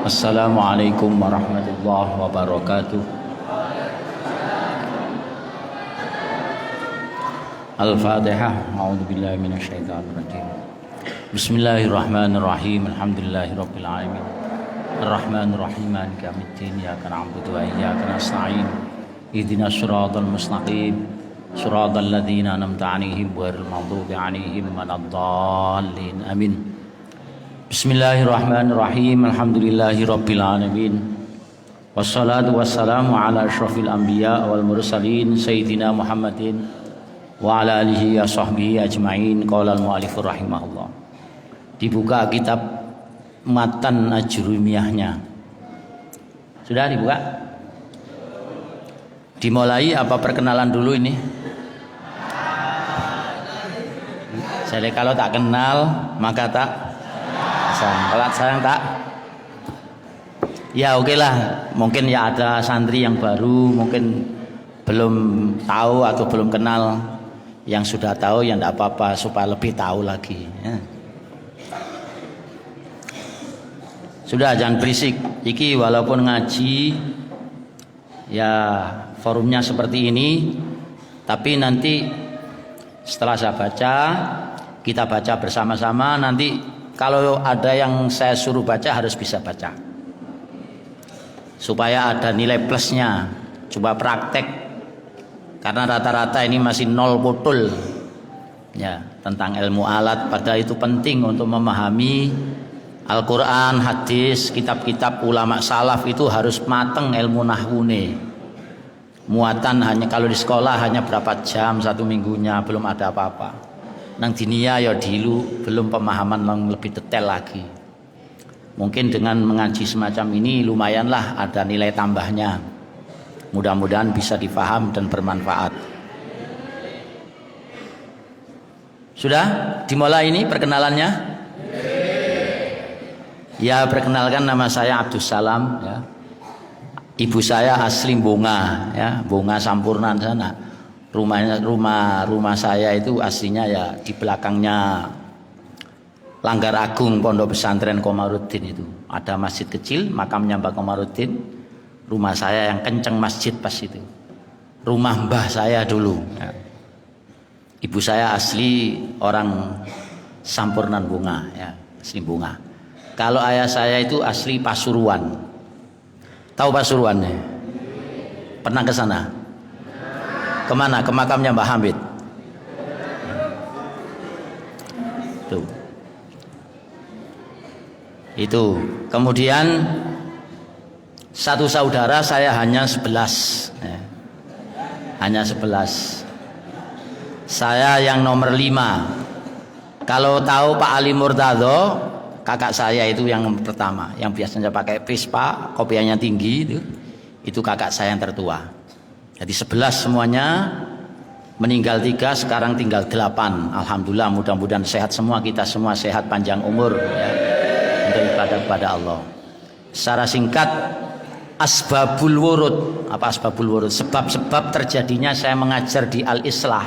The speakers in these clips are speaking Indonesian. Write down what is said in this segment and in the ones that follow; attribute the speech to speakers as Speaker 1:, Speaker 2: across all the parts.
Speaker 1: Assalamualaikum warahmatullahi wabarakatuh. Al-Fatihah. A'udzubillahi minasyaitonir rajim. Bismillahirrahmanirrahim. Alhamdulillahirabbil alamin. Arrahmanir rahim. Maliki yaumiddin. Iyyaka na'budu wa iyyaka nasta'in. Ihdinas siratal mustaqim. Siratal ladzina an'amta 'alaihim ghairil maghdubi 'alaihim waladdallin. Amin. Bismillahirrahmanirrahim. Alhamdulillahirabbil alamin. Wassalatu wassalamu ala asyrafil anbiya wal mursalin sayyidina Muhammadin wa ala alihi wa sahbihi ajmain. Qala al-mu'allif rahimahullah. Dibuka kitab Matan Ajrumiyahnya. Sudah dibuka? Dimulai apa perkenalan dulu ini? Jadi kalau tak kenal maka tak kalau sayang tak ya oke lah, mungkin ya ada santri yang baru mungkin belum tahu atau belum kenal, yang sudah tahu ya enggak apa-apa supaya lebih tahu lagi ya. Sudah, jangan berisik iki, walaupun ngaji ya forumnya seperti ini, tapi nanti setelah saya baca, kita baca bersama-sama. Nanti kalau ada yang saya suruh baca harus bisa baca, supaya ada nilai plusnya. Coba praktek, karena rata-rata ini masih nol betul ya tentang ilmu alat. Padahal itu penting untuk memahami Al-Quran, hadis, kitab-kitab ulama salaf itu harus mateng ilmu nahwune. Muatan hanya kalau di sekolah hanya berapa jam satu minggunya, belum ada apa-apa. Nang dinia ya dulu belum pemahaman yang lebih detail lagi. Mungkin dengan mengaji semacam ini lumayanlah ada nilai tambahnya. Mudah-mudahan bisa difaham dan bermanfaat. Sudah dimulai ini perkenalannya? Ya, perkenalkan, nama saya Abdus Salam ya. Ibu saya asli Bunga ya, Bunga Sampurnan sana. Rumah saya itu aslinya ya di belakangnya Langgar Agung Pondok Pesantren Komarudin. Itu ada masjid kecil makamnya Mbah Komarudin. Rumah saya yang kenceng masjid pas itu. Rumah mbah saya dulu ya. Ibu saya asli orang Sampurnan Bunga ya, asli Bunga. Kalau ayah saya itu asli Pasuruan. Tahu Pasuruannya? Pernah ke sana? Kemana? Ke makamnya Mbah Hamid. Tuh. Itu. Kemudian satu saudara saya hanya 11 ya. Hanya 11. Saya yang nomor 5. Kalau tahu Pak Ali Murtado, kakak saya itu yang pertama, yang biasanya pakai Vespa, kopiahnya tinggi itu kakak saya yang tertua. Jadi 11 semuanya, meninggal 3, sekarang tinggal 8. Alhamdulillah, mudah-mudahan sehat semua, kita semua sehat, panjang umur ya, untuk ibadah kepada Allah. Secara singkat, asbabul wurud. Apa asbabul wurud? Sebab-sebab terjadinya saya mengajar di Al-Islah.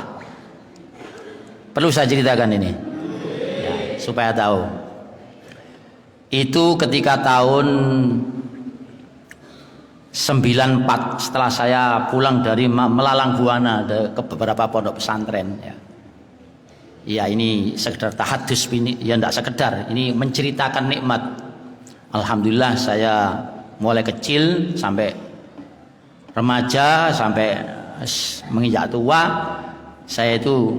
Speaker 1: Perlu saya ceritakan ini ya, supaya tahu. Itu ketika tahun 94 setelah saya pulang dari melalang buana ke beberapa pondok pesantren ya. Ya ini sekedar tahadus ini ya, enggak sekedar ini menceritakan nikmat. Alhamdulillah saya mulai kecil sampai remaja sampai menginjak tua, saya itu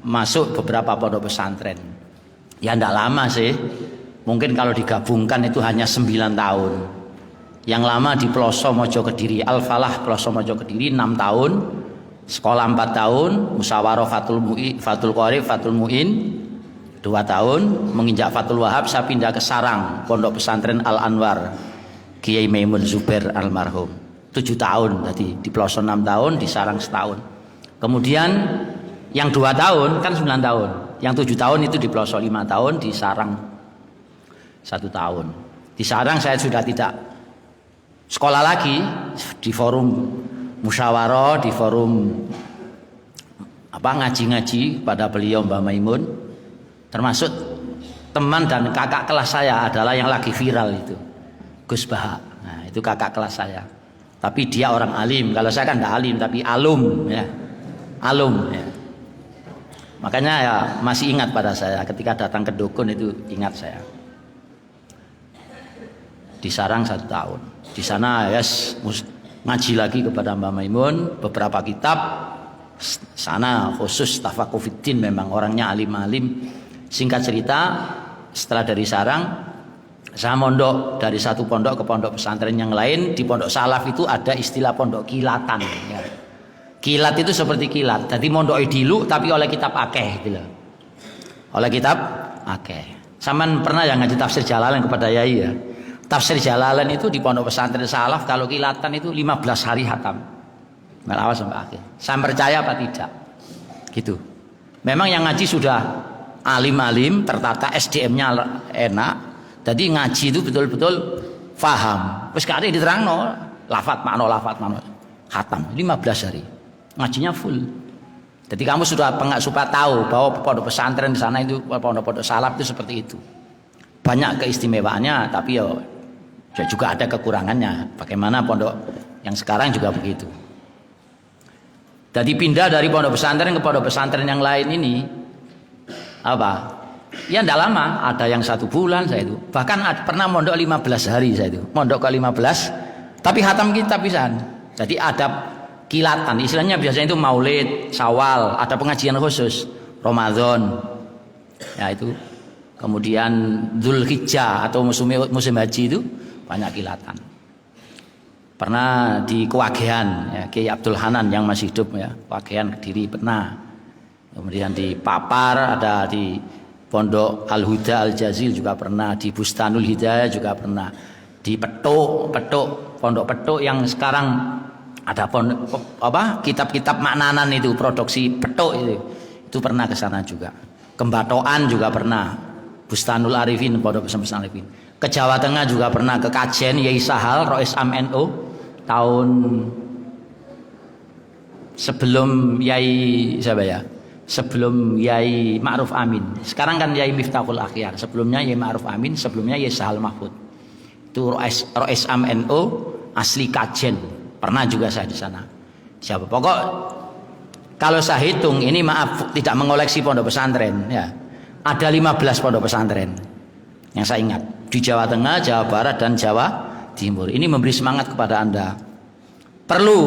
Speaker 1: masuk beberapa pondok pesantren. Ya enggak lama sih. Mungkin kalau digabungkan itu hanya 9 tahun. Yang lama di Ploso Mojo Kediri, Al-Falah Ploso Mojo Kediri 6 tahun, sekolah 4 tahun, musyawarah Fathul Qorib, Fathul Mu'in 2 tahun, menginjak Fathul Wahab saya pindah ke Sarang, Pondok Pesantren Al-Anwar, Kiai Maimun Zubair almarhum 7 tahun, tadi di Ploso 6 tahun, di Sarang setahun. Kemudian yang 2 tahun kan 9 tahun, yang 7 tahun itu di Ploso 5 tahun, di Sarang 1 tahun. Di Sarang saya sudah tidak sekolah lagi, di forum musyawarah, di forum ngaji-ngaji pada beliau Mbah Maimun, termasuk teman dan kakak kelas saya adalah yang lagi viral itu, Gus Baha. Nah, itu kakak kelas saya. Tapi dia orang alim. Kalau saya kan tidak alim, tapi alum, ya. Alum, ya. Makanya ya masih ingat pada saya ketika datang ke dukun itu, ingat saya. Di sarang 1 tahun. Di sana yes, ngaji lagi kepada Mbak Maimun beberapa kitab. Sana khusus tafakufiddin, memang orangnya alim-alim. Singkat cerita, setelah dari sarang, saya mondok dari satu pondok ke pondok pesantren yang lain. Di pondok salaf itu ada istilah pondok kilatan, ya. Kilat itu seperti kilat. Jadi mondok dilu tapi oleh kitab akeh gitu loh. Oleh kitab akeh. Saman pernah yang ngaji tafsir Jalalain kepada Yai ya. Tafsir Jalalain itu di pondok pesantren salaf kalau kilatan itu 15 hari hatam. Melawas sampai akhir. Saya percaya apa tidak? Gitu. Memang yang ngaji sudah alim-alim, tertata, SDM-nya enak. Jadi ngaji itu betul-betul faham. Terus kali diterangno lafat makna hatam 15 hari. Ngajinya full. Jadi kamu sudah supaya tahu bahwa pondok pesantren di sana itu, pondok salaf itu seperti itu. Banyak keistimewaannya, tapi ya juga ada kekurangannya. Bagaimana pondok yang sekarang juga begitu. Jadi pindah dari pondok pesantren ke pondok pesantren yang lain ini apa? Ya tidak lama, ada yang 1 bulan saya itu. Bahkan pernah mondok 15 hari saya itu. Mondok ke 15, tapi hatam kitab pisan. Jadi ada kilatan, istilahnya biasanya itu Maulid, Syawal, ada pengajian khusus, Ramadan. Ya itu. Kemudian Dzulhijjah atau musim haji itu banyak kilatan. Pernah di Kewagean, ya, Kiai Abdul Hanan yang masih hidup ya, Kewagean Kediri pernah. Kemudian di Papar, ada di Pondok Al-Huda Al-Jazil juga pernah, di Bustanul Hidayah juga pernah, di Pondok Petuk yang sekarang ada kitab-kitab maknanan itu, produksi Petuk itu pernah ke sana juga. Kembatoan juga pernah, Bustanul Arifin, Pondok Pesantren Arifin. Ke Jawa Tengah juga pernah, ke Kajen Yai Sahal Rois Am.No tahun sebelum Yai siapa ya? Sebelum Yai Ma'ruf Amin. Sekarang kan Yai Miftahul Akhyar. Sebelumnya Yai Ma'ruf Amin, sebelumnya Yai Sahal Mahfud. Itu Rois Am.No asli Kajen. Pernah juga saya di sana. Siapa? Pokok kalau saya hitung ini, maaf tidak mengoleksi pondok pesantren ya. Ada 15 pondok pesantren yang saya ingat di Jawa Tengah, Jawa Barat dan Jawa Timur. Ini memberi semangat kepada Anda. Perlu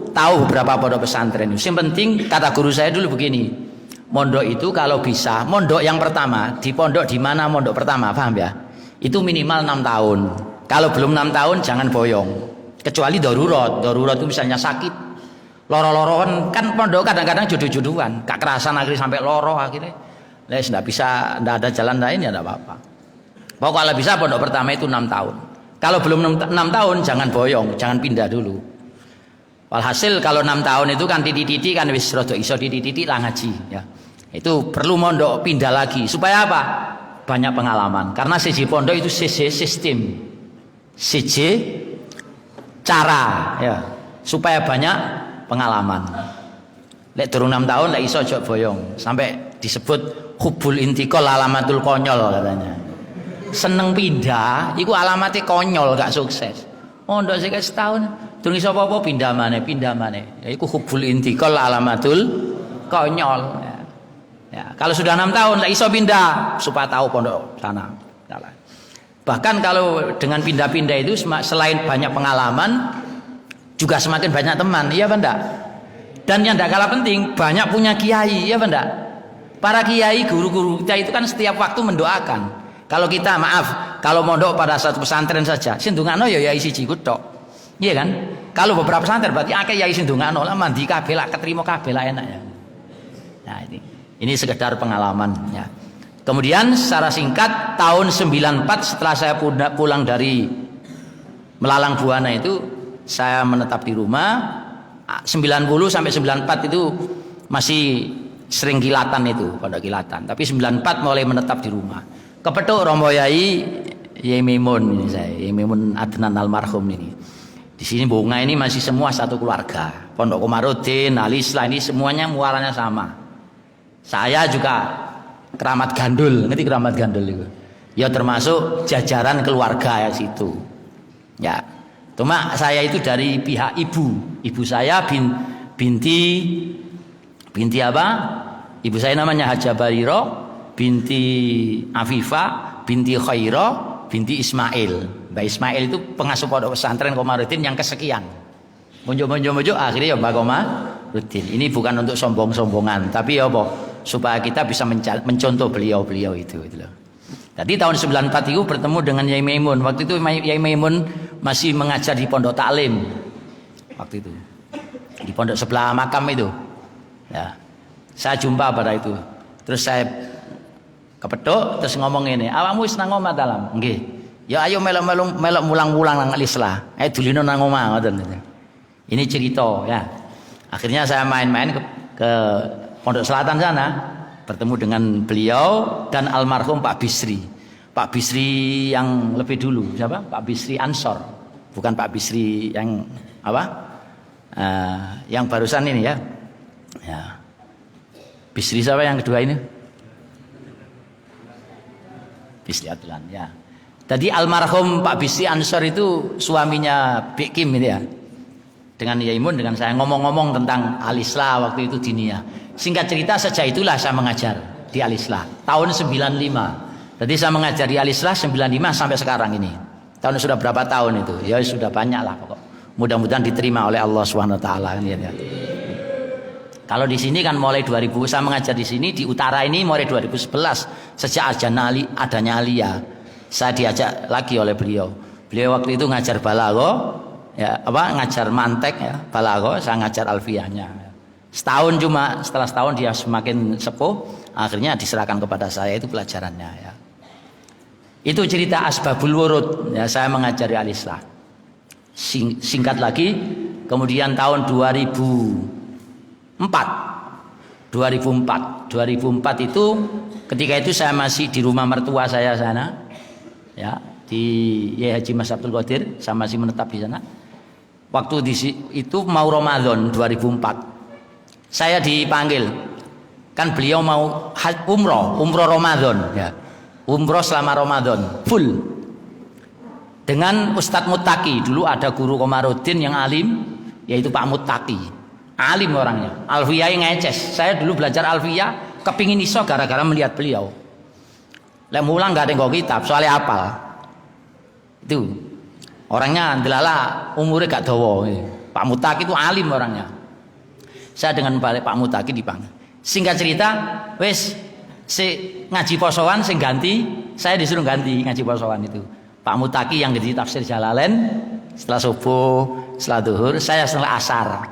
Speaker 1: tahu beberapa pondok pesantren. Yang penting kata guru saya dulu begini. Mondok itu kalau bisa, mondok yang pertama, di pondok di mana mondok pertama, paham ya? Itu minimal 6 tahun. Kalau belum 6 tahun jangan boyong. Kecuali darurat. Darurat itu misalnya sakit, loro-loroan, kan pondok kadang-kadang jodoh-jodohan, gak kerasan akhirnya sampai loro akhirnya. Tidak bisa, tidak ada jalan lain ya tidak apa-apa. Pokoknya kalau bisa pondok pertama itu 6 tahun. Kalau belum 6 tahun jangan boyong, jangan pindah dulu. Walhasil kalau 6 tahun itu kan titik-titik kan wis rada iso titik-titik lah ngaji ya. Itu perlu mondok pindah lagi supaya apa? Banyak pengalaman. Karena siji pondok itu siji sistem. Siji cara ya, supaya banyak pengalaman. Lek durung 6 tahun lek iso aja boyong. Sampai disebut hubul intikal alamatul konyol katanya. Seneng pindah iku alamatnya konyol, gak sukses. Mondok sik setahun durung iso apa-apa pindah maneh. Ya iku hubul intikal alamatul konyol ya. Ya, kalau sudah 6 tahun lek iso pindah supaya tahu pondok sana. Bahkan kalau dengan pindah-pindah itu selain banyak pengalaman juga semakin banyak teman, iya apa enggak? Dan yang tidak kalah penting banyak punya kiai, iya apa enggak? Para kiai, guru-guru kita itu kan setiap waktu mendoakan. Kalau kita maaf, kalau mondok pada satu pesantren saja, sindungano ya yai siji tok. Iya kan? Kalau beberapa pesantren berarti akeh yai sindungano lah, mandi kabeh lah, keterima kabeh lah enak ya. Nah ini sekedar pengalaman ya. Kemudian secara singkat tahun 94 setelah saya pulang dari Melalang Buana itu saya menetap di rumah. 90 sampai 94 itu masih sering kilatan itu, pondok kilatan. Tapi 94 mulai menetap di rumah. Kepethuk Romo Yai Maimun ini saya, Yai Maimun Adnan almarhum ini. Di sini bunga ini masih semua satu keluarga. Pondok Komarudin, Alislah ini semuanya muaranya sama. Saya juga keramat gandul, ngerti keramat gandul itu? Ya termasuk jajaran keluarga ya situ. Ya. Cuma saya itu dari pihak ibu saya binti apa? Ibu saya namanya Haja Bariro, binti Afifah, binti Khaira, binti Ismail. Mbak Ismail itu pengasuh pondok pesantren Komarudin yang kesekian. Muncul akhirnya ya Mbak Komarudin. Ini bukan untuk sombong-sombongan, tapi ya apa? Supaya kita bisa mencontoh beliau itu loh. Jadi tahun 94 itu bertemu dengan Yai Maimun. Waktu itu Yai Maimun masih mengajar di pondok taklim. Waktu itu di pondok sebelah makam itu. Ya. Saya jumpa pada itu. Terus saya kepethuk terus ngomong ini, "Awakmu wis nang omah dalam?" "Nggih." "Ya ayo melok mulang-mulang nang Islah. Ayo dulino nang omah ngoten." Ini cerita ya. Akhirnya saya main-main ke Pondok Selatan sana, bertemu dengan beliau dan almarhum Pak Bisri. Pak Bisri yang lebih dulu, siapa? Pak Bisri Ansor, bukan Pak Bisri yang apa? Yang barusan ini ya. Ya. Bisri siapa yang kedua ini? Bisri Adlan ya. Tadi almarhum Pak Bisri Ansor itu suaminya Bik Kim ini ya. Dengan Yaimun, dengan saya ngomong-ngomong tentang Al-Islah waktu itu dinia. Singkat cerita sejak itulah saya mengajar di Al-Islah tahun 95. Jadi saya mengajar di Al-Islah 95 sampai sekarang ini. Tahun sudah berapa tahun itu? Ya sudah banyak lah pokok. Mudah-mudahan diterima oleh Allah Subhanahu wa taala ya. Kalau di sini kan mulai 2000 saya mengajar di sini di utara ini mulai 2011 sejak adanya Alia. Saya diajak lagi oleh beliau. Beliau waktu itu ngajar balago, ya ngajar mantek ya, balago, saya ngajar alfiyahnya. Setahun cuma, setelah setahun dia semakin sepuh, akhirnya diserahkan kepada saya itu pelajarannya ya. Itu cerita Asbabul Wurud ya, saya mengajari Al-Islah. Singkat lagi, kemudian tahun 2004 itu ketika itu saya masih di rumah mertua saya sana ya, di Yai Haji Mas Abdul Qadir, saya masih menetap di sana. Waktu itu mau Ramadan 2004 saya dipanggil, kan beliau mau umroh Ramadan ya, umroh selama Ramadan full dengan Ustadz Muttaqi. Dulu ada guru Komarudin yang alim, yaitu Pak Muttaqi, alim orangnya, alfiyah ngeces. Saya dulu belajar alfiyah kepingin iso gara-gara melihat beliau. Lek mulang gak ada yang kitab soalnya apal. Itu orangnya delala, umurnya gak dawa. Pak Muttaqi itu alim orangnya. Saya dengan Pak Muttaqi dipanggil. Singkat cerita, wes si ngaji posoan sing ganti, saya disuruh ganti ngaji posoan itu. Pak Muttaqi yang jadi tafsir Jalalain setelah subuh, setelah duhur, saya setelah asar.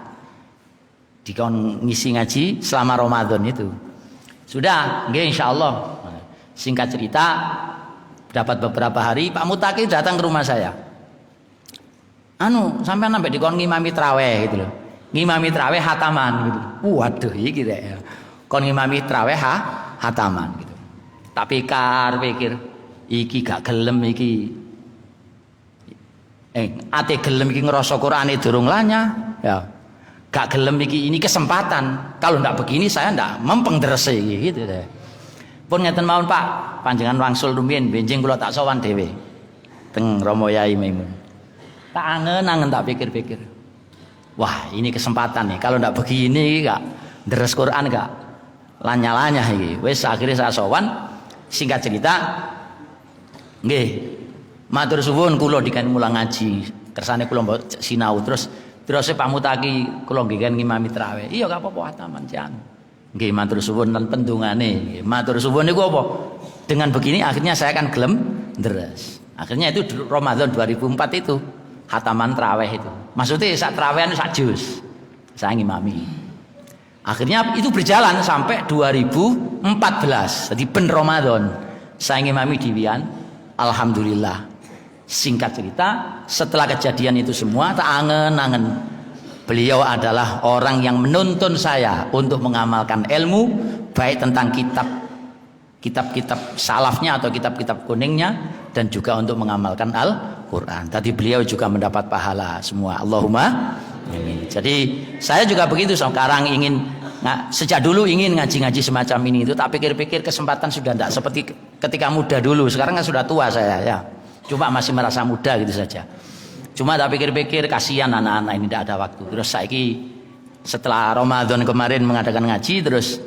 Speaker 1: Dikon ngisi ngaji selama Ramadan itu. Sudah, nggih insyaallah. Singkat cerita, dapat beberapa hari Pak Muttaqi datang ke rumah saya. Sampai sampai dikon ngimami traweh gitu loh. Ngimami traweh hataman gitu. Waduh iki ya. Kon ngimami traweh hataman gitu. Tak pikir iki gak gelem iki. Ate gelem iki ngerasa Qur'ane durung lanyah ya. Gak gelem iki, ini kesempatan. Kalau ndak begini saya ndak mempeng drese gitu deh. Pun ngeten mawon Pak, panjenengan wangsul rumiyin benjing kula tak sowan dhewe teng Romo Yai Maimun. Tak angen-angen tak pikir-pikir. Wah, ini kesempatan nih. Kalau ndak begini gak deres Quran gak lanyah-lanyah iki. Wis akhirnya saya sowan. Singkat cerita, nggih, matur suwun kula dikan mulang ngaji. Kersane kula mbok sinau terus Pak Muttaqi kula nggih kan ngimami traweh. Iya gak apa-apa hataman jan. Nggih matur suwun lan pendungane. Matur suwun niku apa? Dengan begini akhirnya saya akan gelem deres. Akhirnya itu Ramadan 2004 itu hataman traweh itu. Maksudnya sak trawehan sak juz. Saya ngimami. Akhirnya itu berjalan sampai 2014. Jadi ben Ramadan saya ngimami di Wian. Alhamdulillah. Singkat cerita, setelah kejadian itu semua tak angen-angen. Beliau adalah orang yang menuntun saya untuk mengamalkan ilmu, baik tentang kitab-kitab salafnya atau kitab-kitab kuningnya, dan juga untuk mengamalkan Al-Quran. Tadi beliau juga mendapat pahala semua. Allahumma amin. Jadi saya juga begitu sekarang ingin sejak dulu ingin ngaji-ngaji semacam ini itu, tak pikir-pikir kesempatan sudah tidak seperti ketika muda dulu. Sekarang kan sudah tua saya ya. Cuma masih merasa muda gitu saja. Cuma tak pikir-pikir kasihan anak-anak ini tidak ada waktu. Terus saiki setelah Ramadan kemarin mengadakan ngaji, terus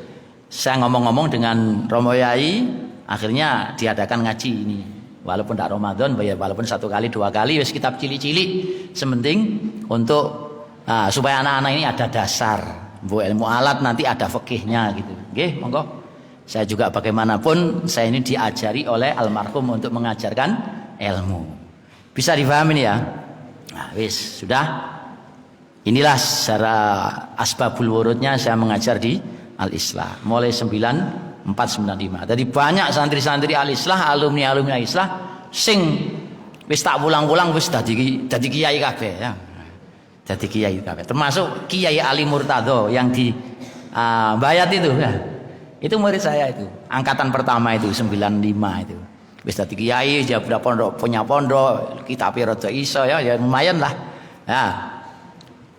Speaker 1: saya ngomong-ngomong dengan Romo Yai, akhirnya diadakan ngaji ini. Walaupun tidak Ramadan, walaupun 1 kali 2 kali, wis kitab cilik-cilik, sementing untuk supaya anak-anak ini ada dasar, bu ilmu alat nanti ada fikihnya gitu. Oke, monggo. Saya juga bagaimanapun saya ini diajari oleh almarhum untuk mengajarkan ilmu. Bisa difahami ya? Nah, wis sudah. Inilah secara asbabul wurudnya saya mengajar di Al-Islah mulai 9495. Jadi banyak santri-santri Al-Islah, alumni-alumni Al-Islah sing wis tak pulang-pulang wis dadi kiai kabeh ya. Dadi kiai kabeh. Termasuk Kiai Ali Murtado yang di Bayat itu ya. Itu murid saya itu. Angkatan pertama itu 95 itu. Wis dadi kiai, jabra pondok, punya pondok, kitabe rada iso ya lumayan lah. Ya.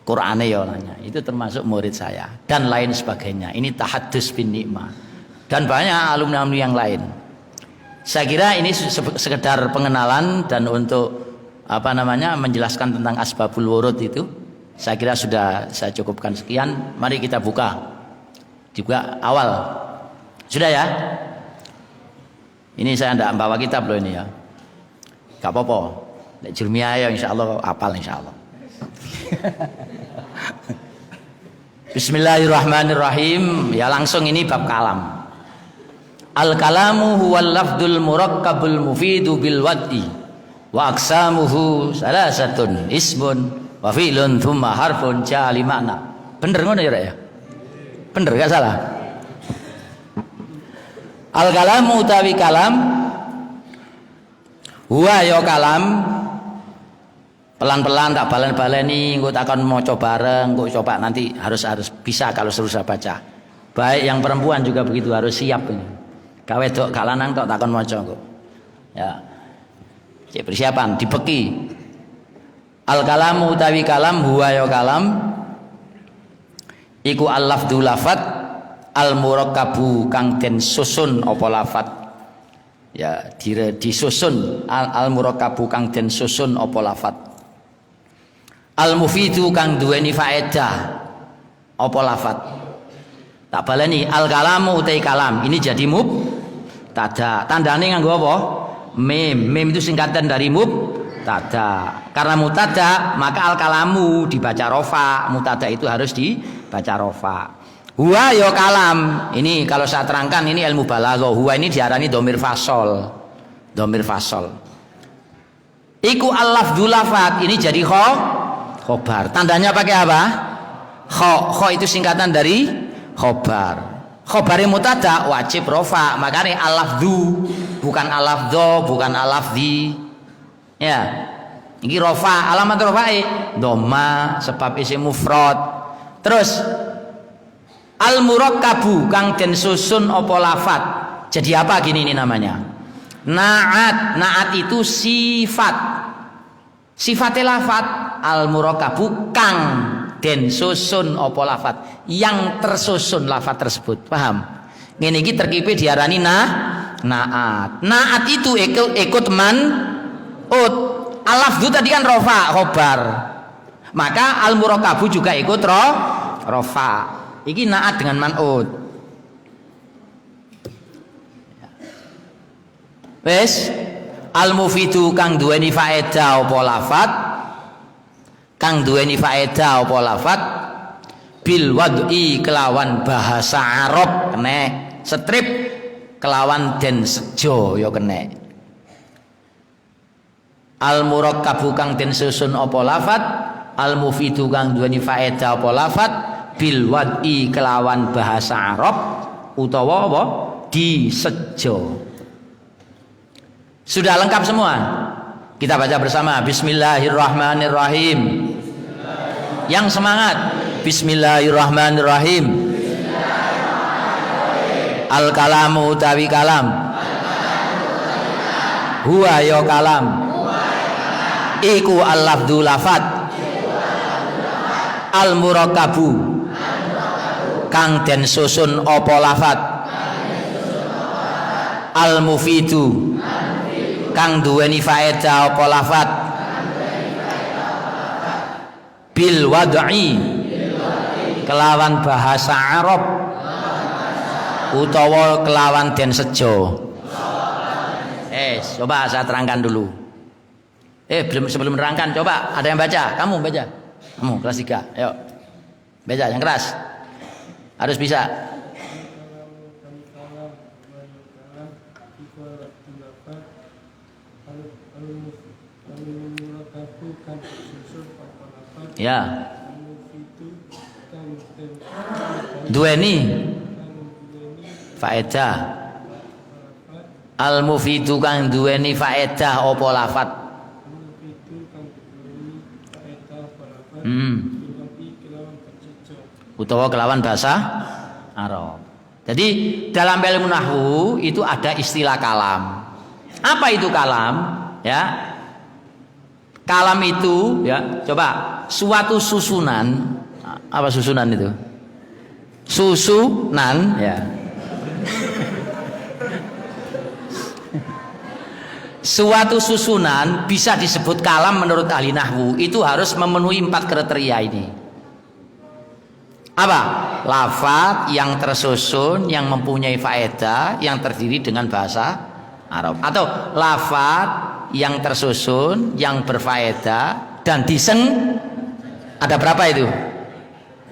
Speaker 1: Qur'ane ya nanya. Itu termasuk murid saya dan lain sebagainya. Ini tahaddus bin nikmah. Dan banyak alumni-alumni yang lain. Saya kira ini sekedar pengenalan dan untuk menjelaskan tentang asbabul wurud itu. Saya kira sudah saya cukupkan sekian. Mari kita buka juga awal. Sudah ya? Ini saya tidak bawa kitab loh ini ya. Gak apa-apa. Nek Jurmiyah ya insyaallah hafal insyaallah. Bismillahirrahmanirrahim. Ya langsung ini bab kalam. Al-kalamu huwal lafdul murakkabul mufidu bil wad'i wa aqsamuhu salasatun ismun wa fi'lun thumma harfun jali makna. Bener ngono ya? Bener gak salah? Al-kalamu utawi kalam huwa ya kalam. Pelan-pelan tak balen-baleni, engko takon maca bareng, engko coba nanti harus bisa kalau suruh saya baca. Baik yang perempuan juga begitu harus siap ini. Gawe wedok gak lanang tok takon maca engko. Ya. Cek persiapan dibeki. Al-kalamu utawi kalam huwa ya kalam iku al-lafdhu lafat al-murakkabu kang den susun apa lafat. Ya, disusun al-murakkabu kang den susun apa lafat. Al-mufidu kang duweni faedah apa lafat. Tak baleni al-kalamu utai kalam ini jadi mubtada. Tandane nganggo apa? Mim. Mim itu singkatan dari mubtada. Karena mubtada maka al-kalamu dibaca rofa. Mubtada itu harus dibaca rofa. Huwa ya kalam. Ini kalau saya terangkan ini ilmu balaghah. Huwa ini diarani dhamir fasol. Dhamir fasol. Iku al-lafdhu lafat ini jadi khobar. Tandanya pakai apa? Kho itu singkatan dari khobar. Khobare mutada wajib rofa. Makanya al-lafdhu bukan al-lafdho, bukan al-lafdhi. Ya. Ini rofa. Alamat rofa'i dhamma sebab isim mufrad. Terus al-murakkabu kang den susun apa lafat. Jadi apa gini ini namanya? Naat itu sifat. Sifatnya lafat al-murakkabu kang den susun apa lafat, yang tersusun lafat tersebut. Paham? Ngene iki terkipe diarani naat. Naat itu ikut man'ut. Al-lafdhu tadi kan rofa, khobar. Maka al-murakkabu juga ikut rofa. Iki naat dengan man'ut. Wes al-mufidu kang duweni faedah apa lafat, kang duweni faedah apa lafat bil wad'i kelawan bahasa Arab kene, strip kelawan den sejo ya kene. Al-murakkabu kang den susun apa lafat, al-mufidu kang duweni faedah apa lafat bil wad'i kelawan bahasa Arab utawa apa disejo. Sudah lengkap semua? Kita baca bersama. Bismillahirrahmanirrahim. Yang semangat. Bismillahirrahmanirrahim. Al-kalamu utawi kalam. Huwa ya kalam. Iku al-lafdhu lafat. Al-murakkabu kang den susun apa lafat al mufidu kang duweni faedah apa lafat bil wad'i kelawan bahasa Arab utawa kelawan den sejo. Coba saya terangkan dulu. Sebelum menerangkan, coba ada yang baca. Kamu baca. Kamu kelas 3. Ayo. Baca yang keras. Harus bisa. Ya. Duweni faedah. Al mufidu kang duweni faedah apa lafat? Utawa kelawan bahasa Arab. Jadi dalam ilmu nahwu itu ada istilah kalam. Apa itu kalam? Ya. Kalam itu ya, coba suatu susunan. Apa susunan itu? Susunan ya. Suatu susunan bisa disebut kalam menurut ahli nahwu itu harus memenuhi 4 kriteria ini. Apa? Lafaz yang tersusun, yang mempunyai faedah, yang terdiri dengan bahasa Arab. Atau lafaz yang tersusun, yang berfaedah dan ada berapa itu?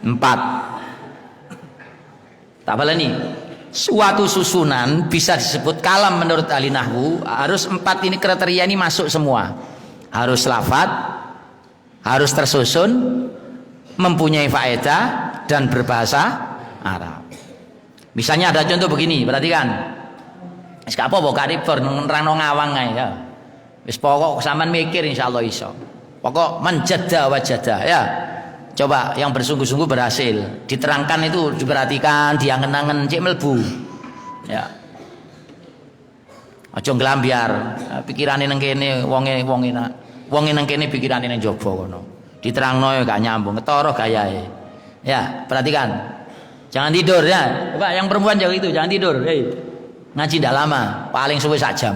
Speaker 1: 4. Tak boleh nih. Suatu susunan bisa disebut kalam menurut ahli nahwu harus 4 ini kriteria ini masuk semua. Harus lafaz, harus tersusun, mempunyai faedah dan berbahasa Arab. Misalnya ada contoh begini, perhatikan. Wis gak apa-apa karibor nerangno ngawang ae ya. Wis pokok sampean mikir insyaallah iso. Pokok menjada wajada ya. Coba yang bersungguh-sungguh berhasil diterangkan itu diperhatikan, diangen-angen cek melbu ya. Aja nglambiar pikirane nang kene wonge nang kene pikirane nang jaba kono. Diterangno ya gak nyambung, ketara gayae. Ya, perhatikan. Jangan tidur ya. Coba yang perempuan jauh itu jangan tidur. Ngaji ndak lama, paling suwe sak jam.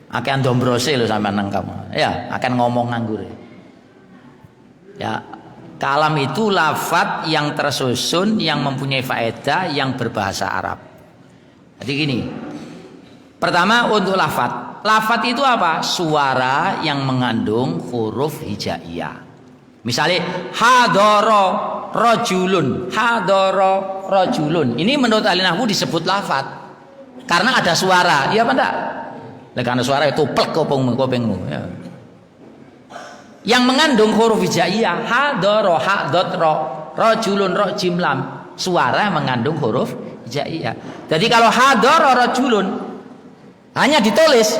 Speaker 1: Akan dombrose lho sampean nang kamu. Ya, akan ngomong nganggur. Ya, kalam itu lafaz yang tersusun, yang mempunyai faedah, yang berbahasa Arab. Jadi gini. Pertama untuk lafaz. Lafaz itu apa? Suara yang mengandung huruf hijaiyah. Misalnya hadara rajulun, hadara rajulun. Ini menurut ahli nahwu disebut lafaz. Karena ada suara. Iya apa enggak? Lah karena suara itu plek kopengmu ya. Yang mengandung huruf hijaiyah hadara hadatra rajulun ra jim lam, suara mengandung huruf hijaiyah. Jadi kalau hadara rajulun hanya ditulis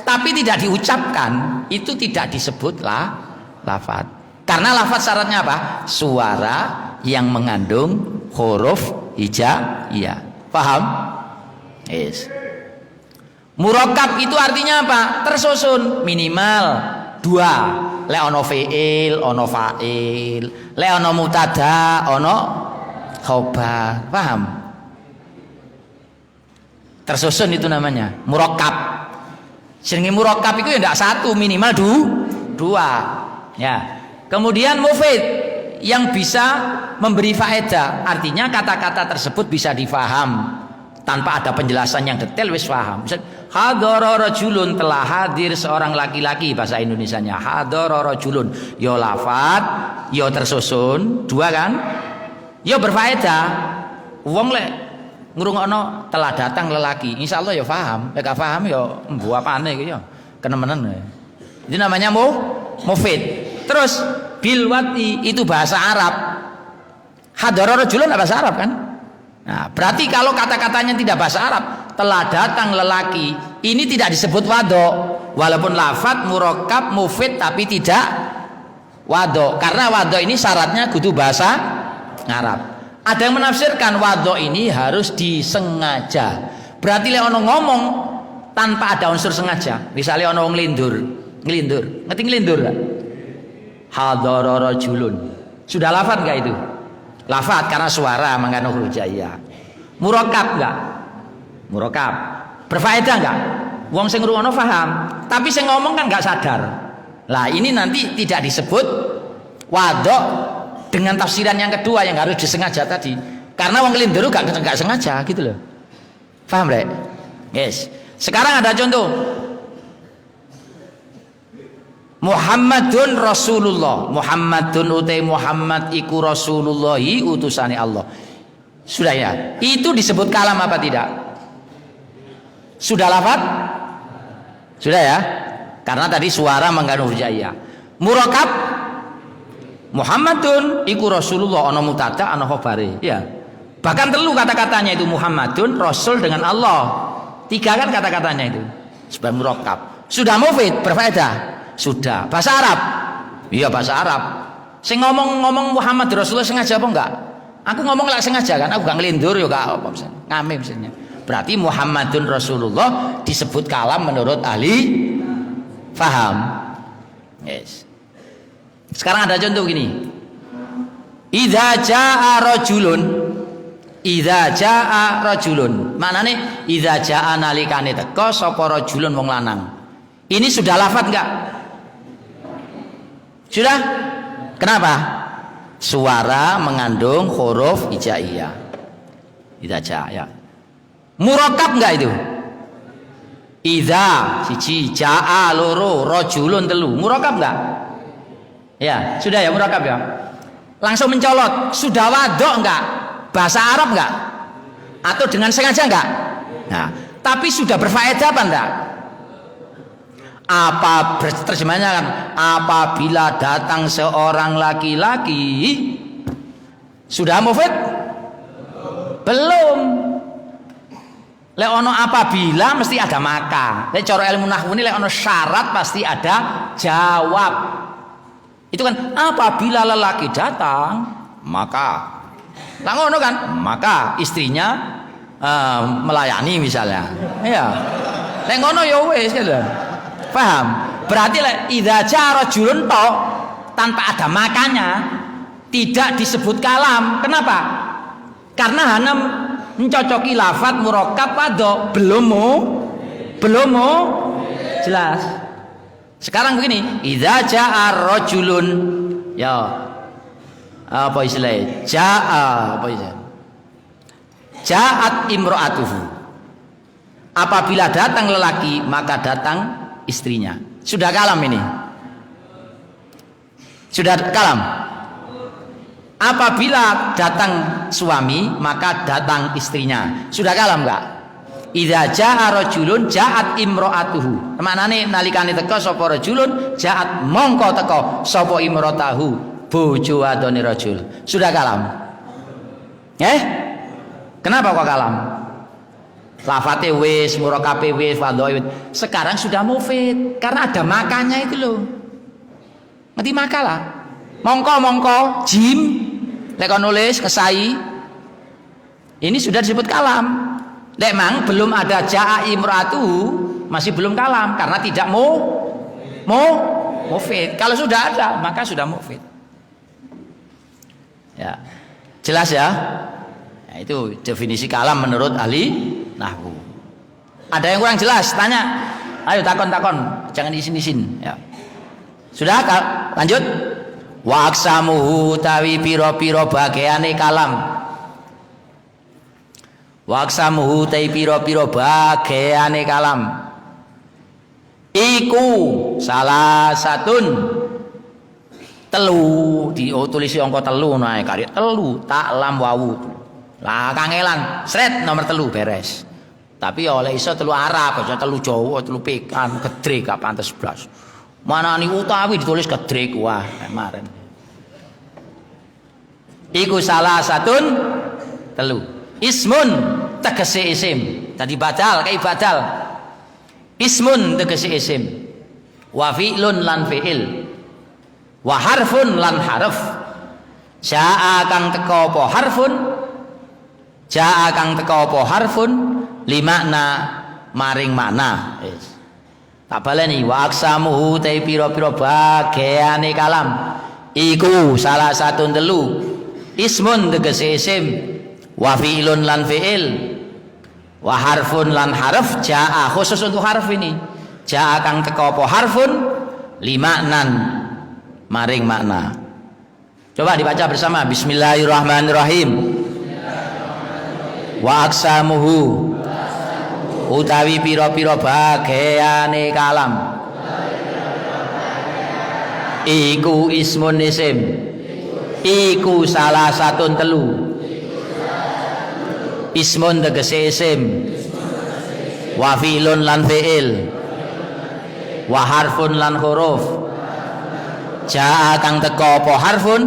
Speaker 1: tapi tidak diucapkan, itu tidak disebutlah lafaz. Karena lafaz syaratnya apa? Suara yang mengandung huruf hijaiyah. Paham? Yes. Murakkab itu artinya apa? Tersusun minimal 2. Lek ono fi'il, ono fa'il, lek ono mutada, ono khobar. Paham? Tersusun itu namanya murakkab. Jenenge murakkab itu ya ndak 1, minimal 2. Ya. Kemudian mufid yang bisa memberi faedah. Artinya kata-kata tersebut bisa difaham tanpa ada penjelasan yang detail, wis paham. Hadara rajulun, telah hadir seorang laki-laki, bahasa Indonesianya hadara rajulun. Yo lafaz, yo tersusun, 2 kan? Yo berfaedah. Wong lek ngrungokno telah datang lelaki, insyaallah yo paham. Lek gak paham yo mbu apane iki yo. Kenemenen. Itu namanya mufid. Terus bil wati itu bahasa Arab. Hadara rajulun bahasa Arab kan? Nah, berarti kalau kata-katanya tidak bahasa Arab, telah datang lelaki, ini tidak disebut wadho. Walaupun lafaz murakkab mufid tapi tidak wadho. Karena wadho ini syaratnya kudu bahasa Arab. Ada yang menafsirkan wadho ini harus disengaja. Berarti lek ono ngomong tanpa ada unsur sengaja. Misalnya ono ngelindur. Ngerti ngelindur gak? Hadara rajulun. Sudah lafaz enggak itu? Lafat karena suara mengandung huruf hijaiyah. Murakab enggak? Murakab. Berfaedah enggak? Wong sing ngrungokno paham, tapi sing ngomong kan enggak sadar. Lah ini nanti tidak disebut wadok dengan tafsiran yang kedua yang harus disengaja tadi. Karena wong kelinderu enggak sengaja gitu loh. Paham, Rek? Yes. Sekarang ada contoh. Muhammadun Rasulullah. Muhammadun utai Muhammad iku Rasulullahi utusane Allah. Sudah ya? Itu disebut kalam apa tidak? Sudah lafaz? Sudah ya? Karena tadi suara mengandung huruf hijaiyah. Murakab Muhammadun iku Rasulullah ana mutada ana khabare. Ya. Bahkan telu kata-katanya itu Muhammadun Rasul dengan Allah. 3 kan kata-katanya itu. Sebagai murakab. Sudah mufid berfaedah? Sudah. Bahasa Arab? Iya bahasa Arab. Sing ngomong Muhammad Rasulullah sengaja apa enggak? Aku ngomong lah sengaja kan, aku gak ngelindur ya gak apa misalnya. Ngame misalnya. Berarti Muhammadun Rasulullah disebut kalam menurut ahli faham. Yes. Sekarang ada contoh gini. Idza jaa rajulun. Idza jaa rajulun. Maknane idza jaa nalikane teka sapa rajulun wong lanang. Ini sudah lafaz enggak? Sudah? Kenapa? Suara mengandung huruf hijaiyah. Idza jaa ya. Murakab enggak itu? Idza siji jaa loro rajulun telu. Murakab enggak? Ya, sudah ya murakab ya. Langsung mencolot. Sudah wadok enggak? Bahasa Arab enggak? Atau dengan sengaja enggak? Nah, tapi sudah berfaedah apa enggak? Apa terjemahnya kan? Apabila datang seorang laki-laki sudah mufid? Belum. Lek ono apabila mesti ada maka. Lek cara ilmu nahwu ini lek ono syarat pasti ada jawab. Itu kan apabila lelaki datang maka. Lah ngono kan? Maka istrinya melayani misalnya. Iya. Lek ngono ya wis gitu. Paham? Berarti idza jaa rajulun tok tanpa ada makanya tidak disebut kalam. Kenapa? Karena hanya mencocoki lafaz murakab wadok belum mau jelas. Sekarang begini, idza jaa rajulun ya apa istilahnya? Apa istilahnya? Ja'at imra'atuhu. Apabila datang lelaki maka datang istrinya. Sudah kalam ini? Sudah kalam? Apabila datang suami maka datang istrinya. Sudah kalam enggak? Idza jaa rajulun ja'at imra'atuhu. Maknane nalikane teka sapa rajulun ja'at mongko teka sapa imra'atahu bojo wadone rajul. Sudah kalam? Kenapa kok kalam? Lafate wis, murakabe wis, fadhoi. Sekarang sudah mufid karena ada makanya itu loh. Ngerti makalah? Mongko jim lek nulis kesai. Ini sudah disebut kalam. Lek mang belum ada jaa imraatu masih belum kalam karena tidak mufid. Kalau sudah ada maka sudah mufid. Ya. Jelas ya? Nah, itu definisi kalam menurut ahli nahwu. Ada yang kurang jelas? Tanya. Ayo takon, jangan disin-disin. Ya. Sudah, lanjut. Wa aqsamuhu tawi pira-pira bagiane kalam. Wa aqsamuhu tawi pira-pira bagiane kalam. Iku salah satun telu tulis angka telu nae karya telu tak lam wawu. Lah kangelan, sret nomor telu beres. Tapi oleh iso telu Arab, aja telu Jawa, telu pekan, gedrek gak pantes blas. Mana nih utawi ditulis gedrek, wah kemarin. Iku salah satun telu. Ismun tegese isim. Tadi badal kayak badal. Ismun tegese isim. Wa fi'lun lan fi'il. Wa harfun lan harf. Jaa kang teka apa harfun? Jaa kang teka apa harfun? Limakna maring makna. Tak baleni wa aqsamuhu ta pira-pira bagiane kalam. Iku salah satu telu. Ismun tegese isim, wa fi'lun lan fi'il, wa harfun lan harf. Jaa khusus untuk harf ini. Jaa kang teka apa harfun limaknan maring makna. Coba dibaca bersama. Bismillahirrahmanirrahim. Wa aksamuhu utawi pira-pira bageane kalam iku ismun isim, iku salah satun telu. Ismun tegese isim, wa fi'lun lan fi'il, wa harfun lan huruf. Jaa kang teka apa harfun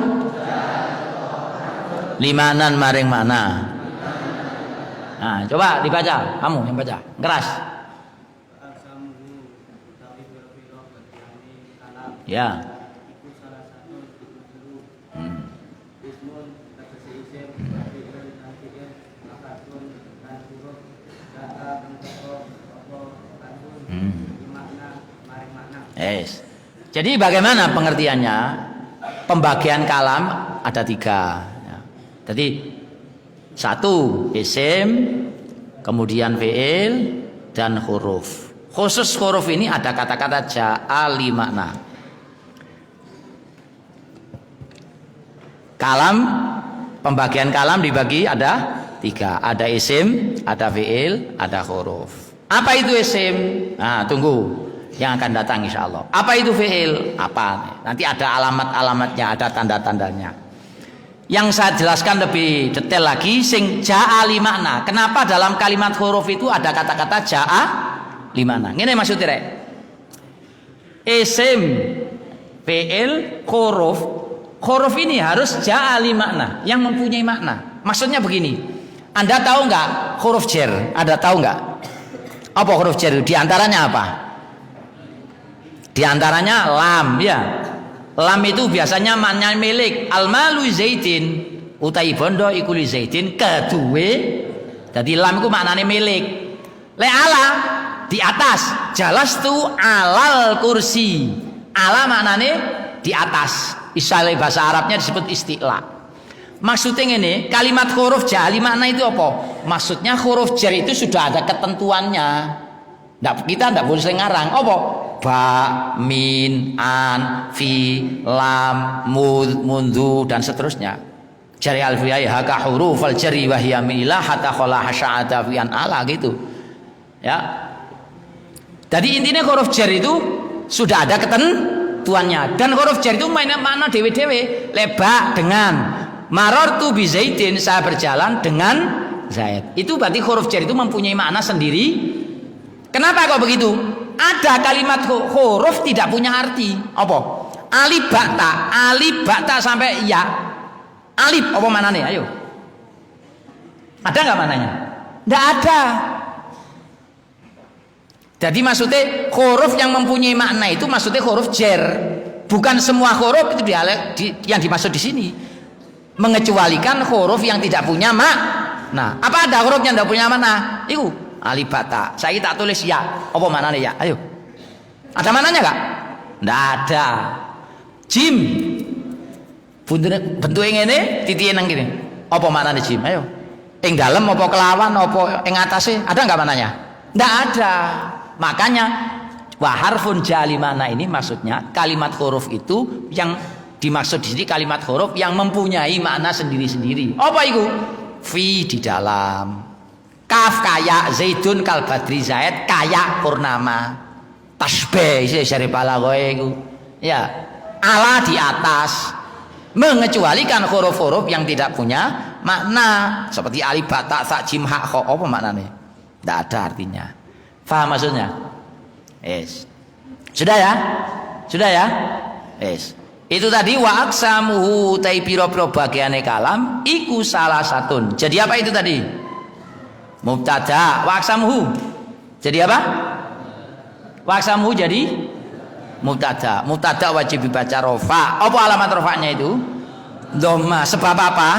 Speaker 1: limanan maring makna. Nah, coba dibaca, kamu yang baca, keras. Ya. Yes. Jadi bagaimana pengertiannya? Pembagian kalam ada 3. Ya. Jadi 1 isim, kemudian fi'il dan huruf. Khusus huruf ini ada kata-kata ja'a li makna. Kalam, pembagian kalam dibagi ada 3. Ada isim, ada fi'il, ada huruf. Apa itu isim? Nah, tunggu yang akan datang insya Allah. Apa itu fi'il? Apa? Nanti ada alamat-alamatnya, ada tanda-tandanya. Yang saya jelaskan lebih detail lagi, sing ja'a li makna. Kenapa dalam kalimat huruf itu ada kata-kata ja'a li makna? Ini maksudnya rek. Isim, fi'il, huruf. Huruf ini harus ja'a li makna, yang mempunyai makna. Maksudnya begini. Anda tahu nggak huruf jar? Anda tahu nggak? Apa huruf jar? Di antaranya apa? Di antaranya lam, ya. Lam itu biasanya maknanya milik. Al-malu zaitin, utai bondo iku li zaitin kedue. Jadi lam itu maknanya milik. Le ala di atas, jalas tu alal kursi. Ala maknanya di atas. Istilah bahasa Arabnya disebut istilah. Maksudnya ini kalimat huruf jar makna itu apa? Maksudnya huruf jar itu sudah ada ketentuannya. Kita tidak boleh ngarang. Apa? Ba, min, an, fi, lam, mud, mundu dan seterusnya. Jari alfiyah haka huruf al jari wahya min ilah hatta khala hasya'ata fi an ala gitu. Ya. Jadi intinya huruf jar itu sudah ada ketentuannya dan huruf jar itu mainnya mana dewe-dewe. Leba dengan marartu bi zaidin, saya berjalan dengan Zaid. Itu berarti huruf jar itu mempunyai makna sendiri. Kenapa kok begitu? Ada kalimat huruf tidak punya arti. Apa? Alif bakta sampai ya. Alif apa mananya? Ayo. Ada nggak mananya? Nggak ada. Jadi maksudnya huruf yang mempunyai makna itu maksudnya huruf jar. Bukan semua huruf itu yang dimaksud di sini. Mengecualikan huruf yang tidak punya makna. Apa ada huruf yang tidak punya makna? Itu alif bata. Saya tak tulis ya. Apa maknanya ya? Ayo. Ada maknanya enggak? Enggak ada. Jim. Bentuknya ini titih nang gini. Apa maknanya jim? Ayo. Ing dalam apa kelawan apa ing atase? Ada enggak maknanya? Enggak ada. Makanya wa harfun jali makna ini maksudnya kalimat huruf itu yang dimaksud di sini kalimat huruf yang mempunyai makna sendiri-sendiri. Apa itu? Fi di dalam. Kaf kaya zaidun kal badri zaid kaya purnama. Tasbih dari balaghah itu. Ya, ala di atas. Mengecualikan huruf-huruf yang tidak punya makna seperti alif ba ta sa jim ha kha apa maknanya? Tidak ada artinya. Faham maksudnya? Yes. Sudah ya? Sudah ya? Yes. Itu tadi wa aksamuhu tai pira-pira bagiane kalam iku salah satun. Jadi apa itu tadi? Mubtada wa aksamuhu. Jadi apa? Wa aksamuhu jadi mubtada. Mubtada wajib dibaca rafa. Apa alamat rafanya itu? Dhamma. Sebab apa?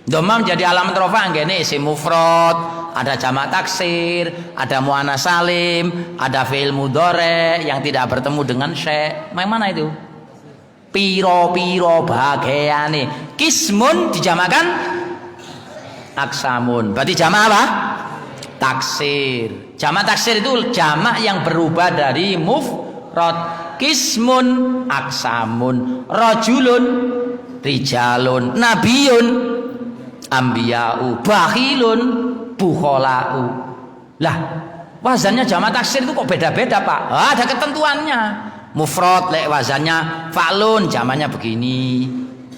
Speaker 1: Dhamma menjadi alamat rafa ngene isim mufrad, ada jamak taksir, ada muannas salim, ada fi'il mudhari yang tidak bertemu dengan syai'. Yang mana itu? piro-piro bagiane. Kismun dijamakan aksamun. Berarti jamak apa? Taksir. Jamak taksir itu jamak yang berubah dari mufrad. Kismun aksamun, rajulun rijalun, nabiyun ambiyau, bakhilun bukholau. Lah, wazannya jamak taksir itu kok beda-beda, Pak? Ada ketentuannya. Mufrad lek wazannya fa'lun jamannya begini.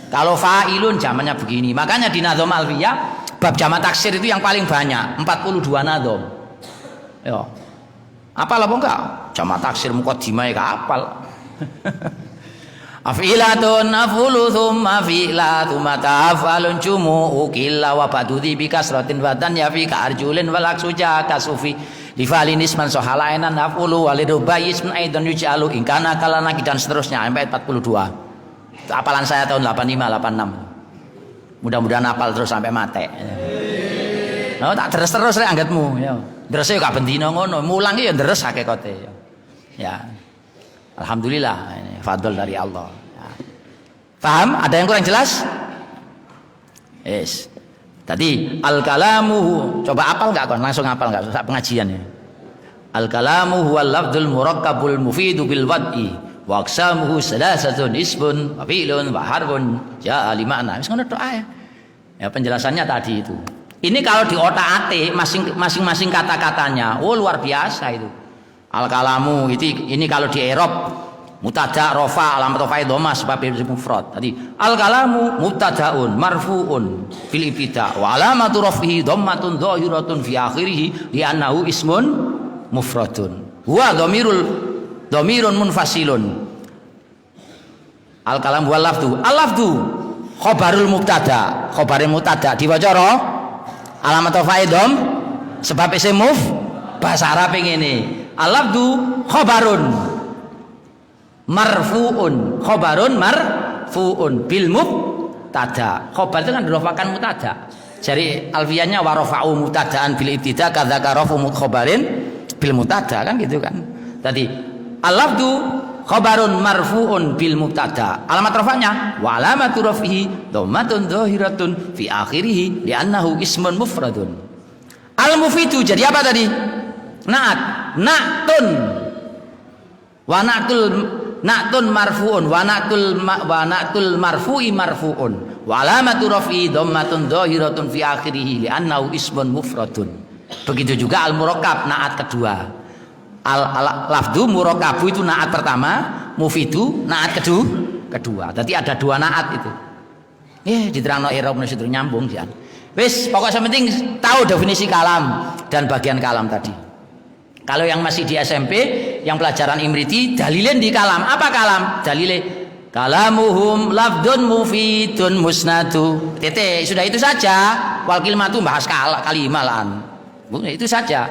Speaker 1: Kalau fa'ilun jamannya begini. Makanya di Nadhom Alfiyah bab jamak taksir itu yang paling banyak, 42 nadhom. Yo. Apal apa enggak? Jamak taksir muqaddimah ya apal. Afilatun afulu thumma fi'latu mata'afalun jumu'u killa wa badudhi bikasratin watan yafi ka'arjulin walaksuja kasufi lifalin isman sohalainan afulu walidubayi isman aidan yuj'alu ingkana kalanaki dan seterusnya sampai 42. Itu apalan saya tahun 85 86. Mudah-mudahan apal terus sampai mate. Oh, tak terus rek anggetmu ya. Deres yo gak bendina ngono, mulang ya deres hakikate ya. Ya. Alhamdulillah ini fadl dari Allah. Ya. Paham? Ada yang kurang jelas? Yes. Tadi al-kalamu, coba apal enggak kon? Langsung apal enggak usah pengajian ya. Al-kalamu huwal lafdzul murakkabul mufidu bil wad'i wa aqsamuhu salasatun ismun wa fi'lun wa harfun ja'a li ma'na. Wis ngono tok ae. Ya penjelasannya tadi itu. Ini kalau di otak-atik masing-masing kata-katanya, oh luar biasa itu. Al-kalamu ini kalau di i'rab mubtada rafa alamat rafa'id dhammah sebab mufrad. Tadi al-kalamu mubtadaun marfuun fil ibtida wa alamatu raf'ihi dhammatun dhahiratun fi akhirih li'annahu ismun mufradun. Huwa dhamirun munfasilun. Al-kalam wal lafdu. Al-lafdu khabarul mubtada. Khabarul mubtada diwaca ra alamat rafa'id dhamm sebab isim bahasa Arab ngene. Al-lafdu khabarun marfuun, khabarun marfuun bil mubtada. Khabar itu kan dirofakan mubtada. Jadi alfiyahnya wa rafa'u mubtadaan bil ibtida kadzaka rafu khabarin bil mubtada kan gitu kan. Tadi al-lafdu khabarun marfuun bil mubtada. Alamat rafa'nya wa alamatu raf'ihi dhammatun dhahiratun fi akhirih li'annahu ismun mufradun. Al-mufidu jadi apa tadi? Na'tun wa na'tun marfu'un wa na'tul marfu'i marfu'un wa alamatu raf'i dhammatun dhahiratun fi akhirih li'annahu ismun mufradun. Begitu juga al-murakkab na'at kedua. Al-lafdu murakkabu itu na'at pertama, mufidu na'at kedua. Jadi ada dua na'at itu. Diterangno i'rab nusidur nyambung jan. Wis pokoknya penting tahu definisi kalam dan bagian kalam tadi. Kalau yang masih di SMP, yang pelajaran Imriti, dalilin di kalam. Apa kalam? Dalile kalamuhum lafdun mufidun musnadu. Tete, sudah itu saja. Wal kilmatu bahas kalimalan. Itu saja.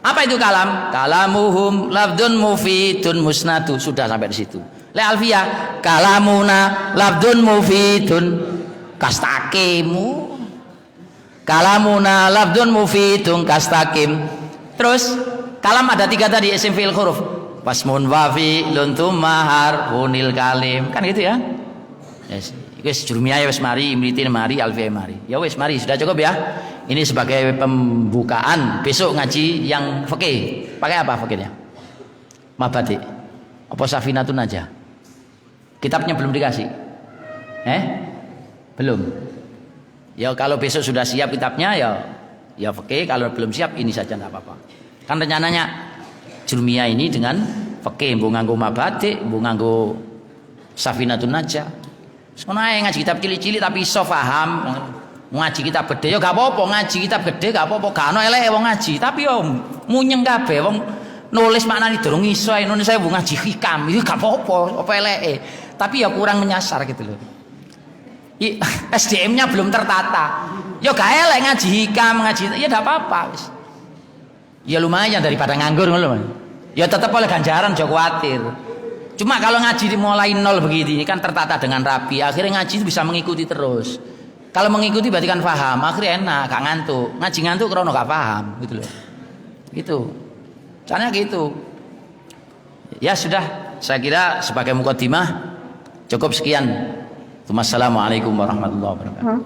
Speaker 1: Apa itu kalam? Kalamuhum lafdun mufidun musnadu. Sudah sampai di situ. Le alfiyah, kalamuna lafdun mufidun kastakimu. Kalamuna lafdun mufidun kastakim. Terus kalam ada tiga tadi isim fi'il huruf. Wasmun wa fi'lun tsumma harfunil kalim. Kan gitu ya. Yes. Wis jurmiyah wis mari, imritin mari, alfiyah mari. Ya wis mari, sudah cukup ya. Ini sebagai pembukaan. Besok ngaji yang fikih. Pakai apa fikihnya? Mabadi. Apa Safinatun aja? Kitabnya belum dikasih. Belum. Ya kalau besok sudah siap kitabnya ya fikih, kalau belum siap ini saja enggak apa-apa. Kan rencananya jurmiyah ini dengan fikih mbok nganggo mabadi, mbok nganggo Safinatun aja. Sono ae ngaji kitab cilik-cilik tapi iso paham. Ngaji kitab gede ya gak apa-apa, ngaji kitab gede gak apa-apa, gak ono eleke wong ngaji, tapi yo munyeng kabeh wong nulis maknane durung iso Indonesia wong ngaji hikam, itu gak apa-apa, apa eleke. Tapi ya kurang menyasar gitu loh. SDM-nya belum tertata. Ya gak elek ngaji hikam, ngaji ya gak apa-apa wis. Ya lumayan daripada nganggur ngono. Ya tetap oleh ganjaran aja kuwatir. Cuma kalau ngaji dimulai nol begini kan tertata dengan rapi, akhirnya ngaji itu bisa mengikuti terus. Kalau mengikuti berarti kan paham, akhirnya enak, gak ngantuk. Ngaji ngantuk karena gak paham gitu loh. Gitu. Caranya gitu. Ya sudah, saya kira sebagai mukaddimah Cukup sekian. Wassalamualaikum warahmatullahi wabarakatuh.